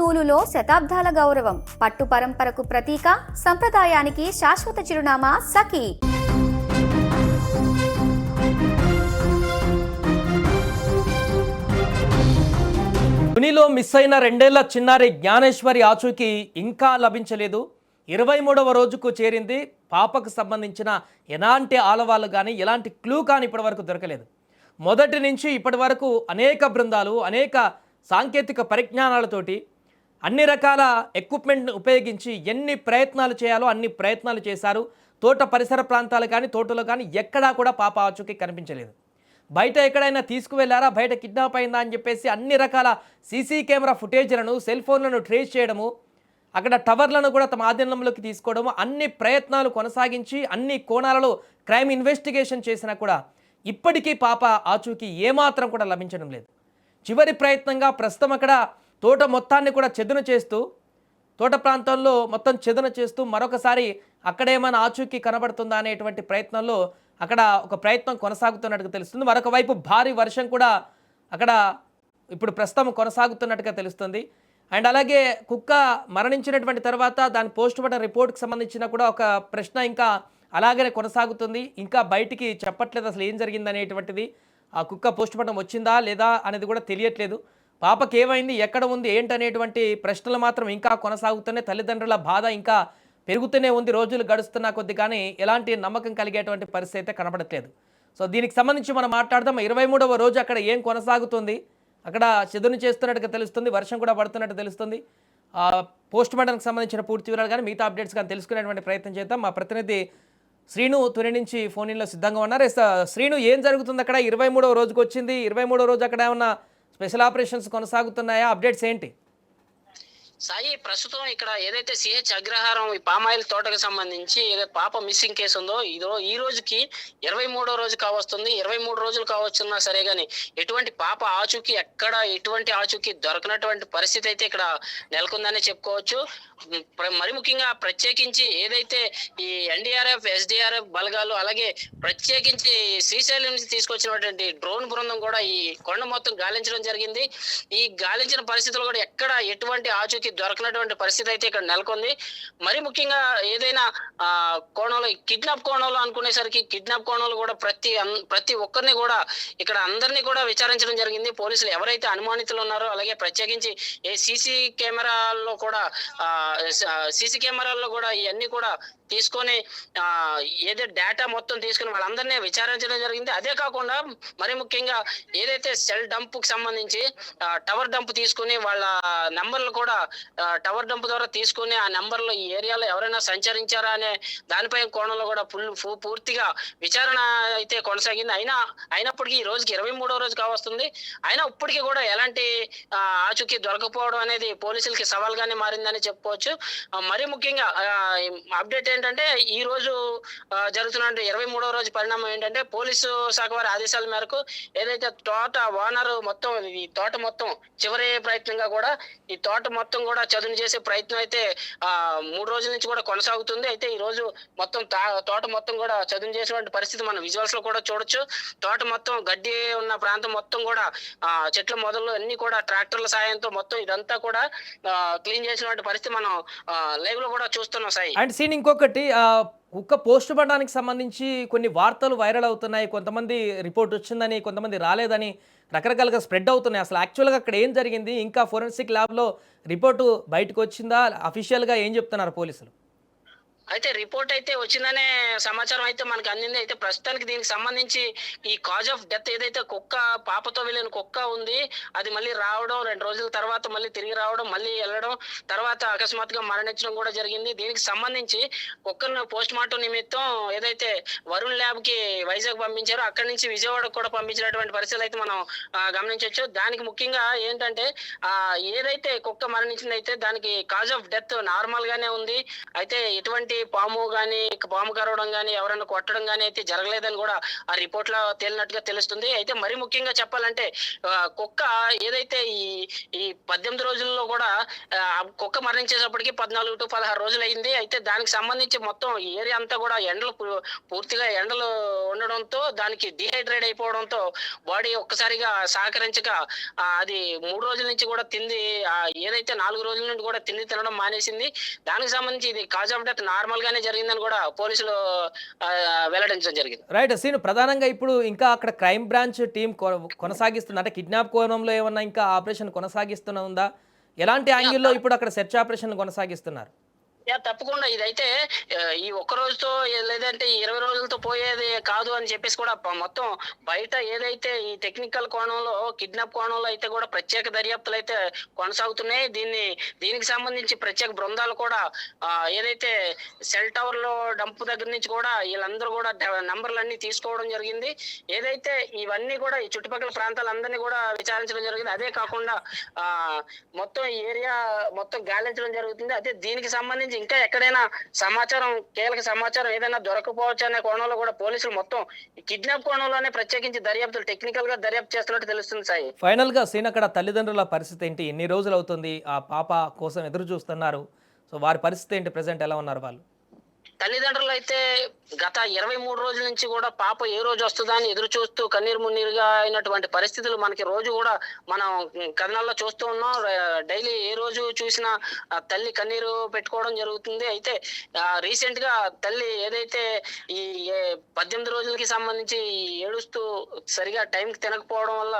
నూలులో శతాబ్దాల గౌరవం, పట్టు పరంపరకు ప్రతీక, సంప్రదాయానికి శాశ్వత చిరునామా సఖీ. తునిలో మిస్ అయిన 2 ఏళ్ల చిన్నారి జ్ఞానేశ్వరి ఆచూకీ ఇంకా లభించలేదు. 23వ రోజుకు చేరింది. పాపకు సంబంధించిన ఎలాంటి ఆలవాళ్ళు కానీ ఎలాంటి క్లూ కానీ ఇప్పటివరకు దొరకలేదు. మొదటి నుంచి ఇప్పటి వరకు అనేక బృందాలు అనేక సాంకేతిక పరిజ్ఞానాలతోటి అన్ని రకాల ఎక్విప్మెంట్ను ఉపయోగించి ఎన్ని ప్రయత్నాలు చేయాలో అన్ని ప్రయత్నాలు చేశారు. తోట పరిసర ప్రాంతాలు కానీ తోటలో కానీ ఎక్కడా కూడా పాప ఆచూకీ కనిపించలేదు. బయట ఎక్కడైనా తీసుకువెళ్ళారా, బయట కిడ్నాప్ అయిందా అని చెప్పేసి అన్ని రకాల సీసీ కెమెరా ఫుటేజ్లను సెల్ ఫోన్లను ట్రేస్ చేయడము, అక్కడ టవర్లను కూడా తమ ఆధీనంలోకి తీసుకోవడము, అన్ని ప్రయత్నాలు కొనసాగించి అన్ని కోణాలలో క్రైమ్ ఇన్వెస్టిగేషన్ చేసినా కూడా ఇప్పటికీ పాప ఆచూకీ ఏమాత్రం కూడా లభించడం లేదు. చివరి ప్రయత్నంగా ప్రస్తుతం అక్కడ తోట మొత్తాన్ని కూడా చదును చేస్తూ, తోట ప్రాంతంలో మొత్తం చదును చేస్తూ మరొకసారి అక్కడేమైనా ఆచూకీ కనబడుతుందా అనేటువంటి ప్రయత్నంలో అక్కడ ఒక ప్రయత్నం కొనసాగుతున్నట్టుగా తెలుస్తుంది. మరొక వైపు భారీ వర్షం కూడా అక్కడ ఇప్పుడు ప్రస్తుతం కొనసాగుతున్నట్టుగా తెలుస్తుంది. అండ్ అలాగే కుక్క మరణించినటువంటి తర్వాత దాని పోస్ట్ మార్టం రిపోర్ట్కి సంబంధించిన కూడా ఒక ప్రశ్న ఇంకా అలాగనే కొనసాగుతుంది. ఇంకా బయటికి చెప్పట్లేదు అసలు ఏం జరిగింది అనేటువంటిది. ఆ కుక్క పోస్ట్ మార్టం వచ్చిందా లేదా అనేది కూడా తెలియట్లేదు. పాపకి ఏమైంది, ఎక్కడ ఉంది, ఏంటనేటువంటి ప్రశ్నలు మాత్రం ఇంకా కొనసాగుతున్నాయి. తల్లిదండ్రుల బాధ ఇంకా పెరుగుతూనే ఉంది. రోజులు గడుస్తున్న కొద్ది కానీ ఎలాంటి నమ్మకం కలిగేటువంటి పరిస్థితి అయితే కనబడట్లేదు. సో దీనికి సంబంధించి మనం మాట్లాడదాం. 23వ రోజు అక్కడ ఏం కొనసాగుతుంది, అక్కడ చదును చేస్తున్నట్టుగా తెలుస్తుంది, వర్షం కూడా పడుతున్నట్టు తెలుస్తుంది. పోస్ట్ మార్టంకి సంబంధించిన పూర్తి వివరాలు కానీ మిగతా అప్డేట్స్ కానీ తెలుసుకునేటువంటి ప్రయత్నం చేద్దాం. మా ప్రతినిధి శ్రీను తుని నుంచి ఫోన్ ఇన్లో సిద్ధంగా ఉన్నారు. శ్రీను, ఏం జరుగుతుంది అక్కడ? 23వ రోజుకి వచ్చింది. 23వ రోజు అక్కడ ఏమన్నా స్పెషల్ ఆపరేషన్స్ కొనసాగుతున్నాయా? అప్డేట్స్ ఏంటి? సాయి, ప్రస్తుతం ఇక్కడ ఏదైతే సిహెచ్ అగ్రహారం ఈ పామాయిల్ తోటకు సంబంధించి ఏదైతే పాప మిస్సింగ్ కేసు ఉందో ఈ రోజుకి 23వ రోజు కావస్తుంది. 23 రోజులు కావచ్చున్నా సరే గానీ ఎటువంటి పాప ఆచూకీ ఎటువంటి ఆచూకీ దొరకనటువంటి పరిస్థితి అయితే ఇక్కడ నెలకొందని చెప్పుకోవచ్చు. మరి ముఖ్యంగా ప్రత్యేకించి ఏదైతే ఈ ఎన్డీఆర్ఎఫ్, ఎస్డీఆర్ఎఫ్ బలగాలు, అలాగే ప్రత్యేకించి శ్రీశైలం నుంచి తీసుకొచ్చినటువంటి డ్రోన్ బృందం కూడా ఈ కొండ మొత్తం గాలించడం జరిగింది. ఈ గాలించిన పరిస్థితుల్లో కూడా ఎటువంటి ఆచూకీ దొరకనటువంటి పరిస్థితి అయితే ఇక్కడ నెలకొంది. మరి ముఖ్యంగా ఏదైనా కోణంలో కిడ్నాప్ కోణంలో అనుకునేసరికి కిడ్నాప్ కోణంలో కూడా ప్రతి ఒక్కరిని కూడా ఇక్కడ అందరినీ కూడా విచారించడం జరిగింది. పోలీసులు ఎవరైతే అనుమానితులు ఉన్నారో, అలాగే ప్రత్యేకించి సీసీ కెమెరాల్లో కూడా ఇవన్నీ కూడా తీసుకొని ఏదో డేటా మొత్తం తీసుకుని వాళ్ళందరినీ విచారించడం జరిగింది. అదే కాకుండా మరి ముఖ్యంగా ఏదైతే సెల్ డంప్ కు సంబంధించి టవర్ డంప్ తీసుకుని వాళ్ళ నంబర్లు కూడా టవర్ డంప్ ద్వారా తీసుకుని ఆ నంబర్లో ఈ ఏరియాలో ఎవరైనా సంచరించారా అనే దానిపై కోణంలో కూడా పూర్తిగా విచారణ అయితే కొనసాగింది. అయినప్పటికీ ఈ రోజుకి 23వ రోజు కావస్తుంది. అయినా ఇప్పటికీ కూడా ఎలాంటి ఆచూకీ దొరకపోవడం అనేది పోలీసులకి సవాల్గానే మారిందని చెప్పుకోవచ్చు. మరి ముఖ్యంగా అప్డేట్ ఏంటంటే ఈ రోజు జరుగుతున్న 23వ రోజు పరిణామం ఏంటంటే పోలీసు శాఖ వారి ఆదేశాల మేరకు ఏదైతే తోట ఓనర్ మొత్తం ఈ తోట మొత్తం చివరి ప్రయత్నంగా కూడా ఈ తోట మొత్తం కూడా చదును చేసే ప్రయత్నం అయితే 3 రోజుల నుంచి కూడా కొనసాగుతుంది. అయితే ఈ రోజు మొత్తం తోట మొత్తం కూడా చదును చేసేటువంటి పరిస్థితి మనం విజువల్స్ లో కూడా చూడొచ్చు. తోట మొత్తం గడ్డి ఉన్న ప్రాంతం మొత్తం కూడా చెట్ల మొదలు అన్ని కూడా ట్రాక్టర్ల సాయంతో మొత్తం ఇదంతా కూడా క్లీన్ చేసినటువంటి పరిస్థితి మనం లైవ్ లో కూడా చూస్తున్నాం. సాయి, అండ్ సీన్ ఇంకొకటి, కుక్క పోస్ట్ మార్టానికి సంబంధించి కొన్ని వార్తలు వైరల్ అవుతున్నాయి. కొంతమంది రిపోర్ట్ వచ్చిందని, కొంతమంది రాలేదని రకరకాలుగా స్ప్రెడ్ అవుతున్నాయి. అసలు యాక్చువల్గా అక్కడ ఏం జరిగింది, ఇంకా ఫోరెన్సిక్ ల్యాబ్లో రిపోర్టు బయటకు వచ్చిందా, అఫీషియల్గా ఏం చెప్తున్నారు పోలీసులు? అయితే రిపోర్ట్ అయితే వచ్చిందనే సమాచారం అయితే మనకు అందింది. అయితే ప్రస్తుతానికి దీనికి సంబంధించి ఈ కాజ్ ఆఫ్ డెత్ ఏదైతే కుక్క పాపతో వెళ్ళిన కుక్క ఉంది, అది మళ్ళీ రావడం, 2 రోజుల తర్వాత మళ్ళీ తిరిగి రావడం, మళ్ళీ వెళ్ళడం, తర్వాత అకస్మాత్తుగా మరణించడం కూడా జరిగింది. దీనికి సంబంధించి కుక్కను పోస్ట్ మార్టం నిమిత్తం ఏదైతే వరుణ్ ల్యాబ్ కి వైజాగ్ పంపించారో అక్కడి నుంచి విజయవాడకు కూడా పంపించినటువంటి పరిస్థితులు అయితే మనం గమనించవచ్చు. దానికి ముఖ్యంగా ఏంటంటే ఏదైతే కుక్క మరణించింది అయితే దానికి కాజ్ ఆఫ్ డెత్ నార్మల్ గానే ఉంది. అయితే ఎటువంటి ఎలాంటి పాము కరవడం కానీ ఎవరైనా కొట్టడం కానీ అయితే జరగలేదని కూడా ఆ రిపోర్ట్ లో తేలినట్టుగా తెలుస్తుంది. అయితే మరి ముఖ్యంగా చెప్పాలంటే కుక్క ఏదైతే ఈ 18 రోజుల్లో కూడా కుక్క మరణించేటప్పటికి 14 to 16 రోజులు అయింది. అయితే దానికి సంబంధించి మొత్తం ఈ ఏరియా అంతా కూడా పూర్తిగా ఎండలు ఉండడంతో దానికి డిహైడ్రేట్ అయిపోవడంతో బాడీ ఒక్కసారిగా సహకరించక అది 3 రోజుల నుంచి కూడా ఏదైతే 4 రోజుల నుండి కూడా తినడం మానేసింది. దానికి సంబంధించి ఇది కాజ్ ఆఫ్ డెత్ నార్మల్ గానే జరిగిందని కూడా పోలీసులు వెల్లడించడం జరిగింది. రైట్ సీను, ప్రధానంగా ఇప్పుడు ఇంకా అక్కడ క్రైమ్ బ్రాంచ్ టీం కొనసాగిస్తుంది, అంటే కిడ్నాప్ కోణంలో ఏమన్నా ఇంకా ఆపరేషన్ కొనసాగిస్తున్నా ఉందా? ఎలాంటి యాంగిల్లో ఇప్పుడు అక్కడ సెర్చ్ ఆపరేషన్ కొనసాగిస్తున్నారు? తప్పకుండా ఇదైతే ఈ ఒక్క రోజుతో లేదంటే 20 రోజులతో పోయేది కాదు అని చెప్పేసి కూడా మొత్తం బయట ఏదైతే ఈ టెక్నికల్ కోణంలో కిడ్నాప్ కోణంలో అయితే కూడా ప్రత్యేక దర్యాప్తులు అయితే కొనసాగుతున్నాయి. దీనికి సంబంధించి ప్రత్యేక బృందాలు కూడా ఏదైతే సెల్ టవర్ లో డంప్ దగ్గర నుంచి కూడా వీళ్ళందరూ కూడా నంబర్లన్నీ తీసుకోవడం జరిగింది. ఏదైతే ఇవన్నీ కూడా ఈ చుట్టుపక్కల ప్రాంతాలందరినీ కూడా విచారించడం జరిగింది. అదే కాకుండా మొత్తం ఈ ఏరియా మొత్తం గాలించడం జరుగుతుంది. అదే దీనికి సంబంధించి ఇంకా ఎక్కడైనా కీలక సమాచారం ఏదైనా దొరకపోవచ్చు అనే కోణంలో కూడా పోలీసులు మొత్తం కిడ్నాప్ కోణంలోనే ప్రత్యేకించి టెక్నికల్ గా దర్యాప్తు చేస్తున్నట్టు తెలుస్తుంది సాయి. ఫైనల్ గా సీన్, అక్కడ తల్లిదండ్రుల పరిస్థితి ఏంటి? ఎన్ని రోజులు అవుతుంది ఆ పాప కోసం ఎదురు చూస్తున్నారు? సో వారి పరిస్థితి ఏంటి? ప్రెసెంట్ ఎలా ఉన్నారు వాళ్ళు? తల్లిదండ్రులు అయితే గత 23 రోజుల నుంచి కూడా పాప ఏ రోజు వస్తుందా అని ఎదురు చూస్తూ కన్నీరు మున్నీరుగా అయినటువంటి పరిస్థితులు మనకి రోజు కూడా మనం కథనాల్లో చూస్తూ ఉన్నాం. డైలీ ఏ రోజు చూసినా తల్లి కన్నీరు పెట్టుకోవడం జరుగుతుంది. అయితే రీసెంట్ గా తల్లి ఏదైతే ఈ 18 రోజులకి సంబంధించి ఏడుస్తూ సరిగా టైంకి తినకపోవడం వల్ల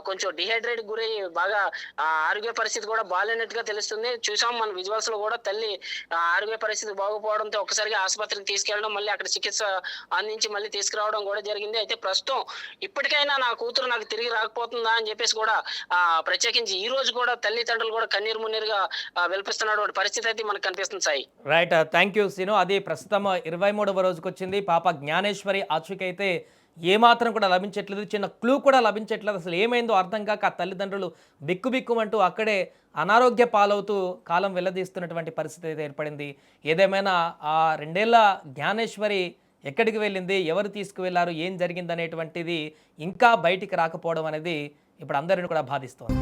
కొంచెం డిహైడ్రేట్ గురై బాగా ఆరోగ్య పరిస్థితి కూడా బాగాలేనట్టుగా తెలుస్తుంది. చూసాం మన విజువల్స్ లో కూడా తల్లి ఆరోగ్య పరిస్థితి బాగుపోవడంతో ఒకసారిగా ఆసుపత్రికి తీసుకెళ్లడం, మళ్ళీ అక్కడ చికిత్స అందించి మళ్ళీ తీసుకురావడం కూడా జరిగింది. అయితే ప్రస్తుతం ఇప్పటికైనా నా కూతురు నాకు తిరిగి రాకపోతుందా అని చెప్పేసి కూడా ప్రత్యేకించి ఈ రోజు కూడా తల్లిదండ్రులు కూడా కన్నీరు మున్నీరుగా వెలిపిస్తున్నటువంటి పరిస్థితి అయితే మనకు కనిపిస్తుంది Sai. Right, thank you Seenu. అది ప్రస్తుతం 23వ రోజుకి వచ్చింది పాప జ్ఞానేశ్వరి. ఆచూకీ అయితే ఏమాత్రం కూడా లభించట్లేదు, చిన్న క్లూ కూడా లభించట్లేదు. అసలు ఏమైందో అర్థం కాక ఆ తల్లిదండ్రులు బిక్కుబిక్కుమంటూ అక్కడే అనారోగ్య పాలవుతూ కాలం వెల్లదీస్తున్నటువంటి పరిస్థితి అయితే ఏర్పడింది. ఏదేమైనా ఆ 2 ఏళ్ల జ్ఞానేశ్వరి ఎక్కడికి వెళ్ళింది, ఎవరు తీసుకువెళ్లారు, ఏం జరిగింది అనేటువంటిది ఇంకా బయటికి రాకపోవడం అనేది ఇప్పుడు అందరిని కూడా బాధిస్తోంది.